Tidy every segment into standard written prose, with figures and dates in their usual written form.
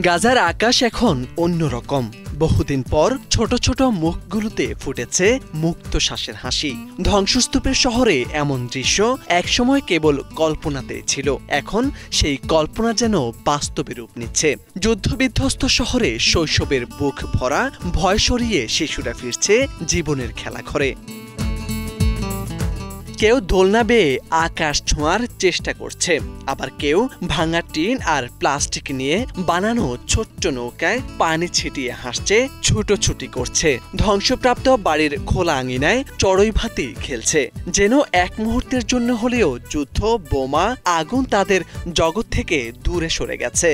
গাজার আকাশ এখন অন্যরকম। বহুদিন পর ছোট ছোট মুখগুলোতে ফুটেছে মুক্ত শ্বাসের হাসি। ধ্বংসস্তূপের শহরে এমন দৃশ্য একসময় কেবল কল্পনাতে ছিল, এখন সেই কল্পনা যেন বাস্তবে রূপ নিচ্ছে। যুদ্ধবিধ্বস্ত শহরে শৈশবের বুক ভরা ভয় সরিয়ে শিশুরা ফিরছে জীবনের খেলাঘরে। কেউ দোলনা বেয়ে আকাশ ছোঁয়ার চেষ্টা করছে, আবার কেউ ভাঙা টিন আর প্লাস্টিক নিয়ে বানানো ছোট্ট নৌকায় পানি ছিটিয়ে হাসছে, ছুটোছুটি করছে। ধ্বংসপ্রাপ্ত বাড়ির খোলা আঙিনায় চড়ুই ভাতি খেলছে, যেন এক মুহূর্তের জন্য হলেও যুদ্ধ, বোমা, আগুন তাদের জগৎ থেকে দূরে সরে গেছে।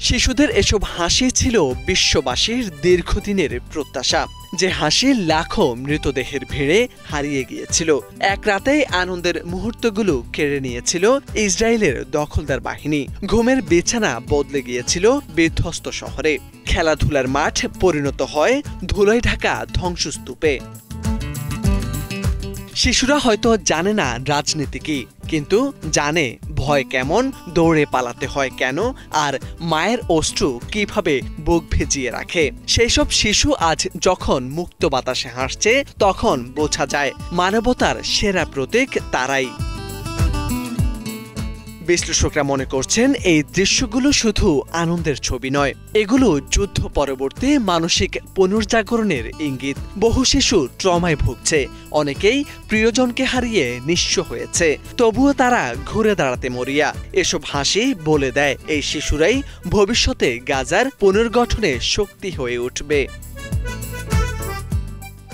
শিশুদের এসব হাসি ছিল বিশ্ববাসীর দীর্ঘদিনের প্রত্যাশা, যে হাসি লাখো মৃতদেহের ভিড়ে হারিয়ে গিয়েছিল। এক রাতেই আনন্দের মুহূর্তগুলো কেড়ে নিয়েছিল ইসরায়েলের দখলদার বাহিনী। ঘুমের বিছানা বদলে গিয়েছিল বিধ্বস্ত শহরে। খেলাধুলার মাঠ পরিণত হয় ধুলোয় ঢাকা ধ্বংসস্তূপে। শিশুরা হয়তো জানে না রাজনীতি কি, কিন্তু জানে ভয় কেমন, দৌড়ে পালাতে হয় কেন, আর মায়ের অশ্রু কিভাবে বুক ভিজিয়ে রাখে। সেই সব শিশু আজ যখন মুক্ত বাতাসে হাসছে, তখন বোঝা যায় মানবতার সেরা প্রতীক তারাই। বিশ্লেষকরা মনে করছেন এই দৃশ্যগুলো শুধু আনন্দের ছবি নয়, এগুলো যুদ্ধ পরবর্তী মানসিক পুনর্জাগরণের ইঙ্গিত। বহু শিশু ট্রমায় ভুগছে, অনেকেই প্রিয়জনকে হারিয়ে নিঃস্ব হয়েছে, তবুও তারা ঘুরে দাঁড়াতে মরিয়া। এসব হাসি বলে দেয় এই শিশুরাই ভবিষ্যতে গাজার পুনর্গঠনে শক্তি হয়ে উঠবে।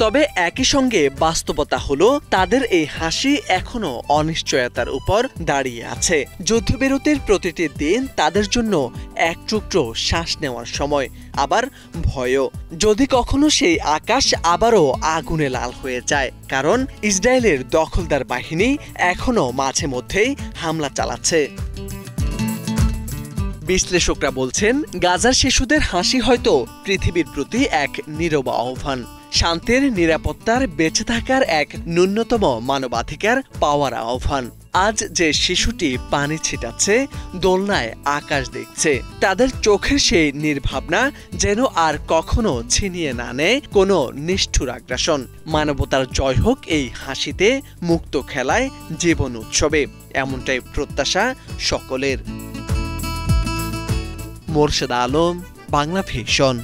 তবে একই সঙ্গে বাস্তবতা হলো, তাদের এই হাসি এখনো অনিশ্চয়তার উপর দাঁড়িয়ে আছে। যুদ্ধবিরতির প্রতিটি দিন তাদের জন্য এক টুকরো শ্বাস নেওয়ার সময়, আবার ভয়ও, যদি কখনো সেই আকাশ আবারও আগুনে লাল হয়ে যায়। কারণ ইসরায়েলের দখলদার বাহিনী এখনো মাঝে মধ্যেই হামলা চালাচ্ছে। বিশ্লেষকরা বলছেন, গাজার শিশুদের হাসি হয়তো পৃথিবীর প্রতি এক নীরব আহ্বান, শান্তির, নিরাপত্তার, বেঁচে থাকার এক ন্যূনতম মানবাধিকার পাওয়ার আহ্বান। আজ যে শিশুটি পানি ছিটাচ্ছে, দোলনায় আকাশ দেখছে, তাদের চোখের সেই নির্ভাবনা যেন আর কখনো ছিনিয়ে না নেয় কোনো নিষ্ঠুর আগ্রাসন। মানবতার জয় হোক এই হাসিতে, মুক্ত খেলায়, জীবন উৎসবে, এমনটাই প্রত্যাশা সকলের। মোরশেদ আলম, বাংলা ভিশন।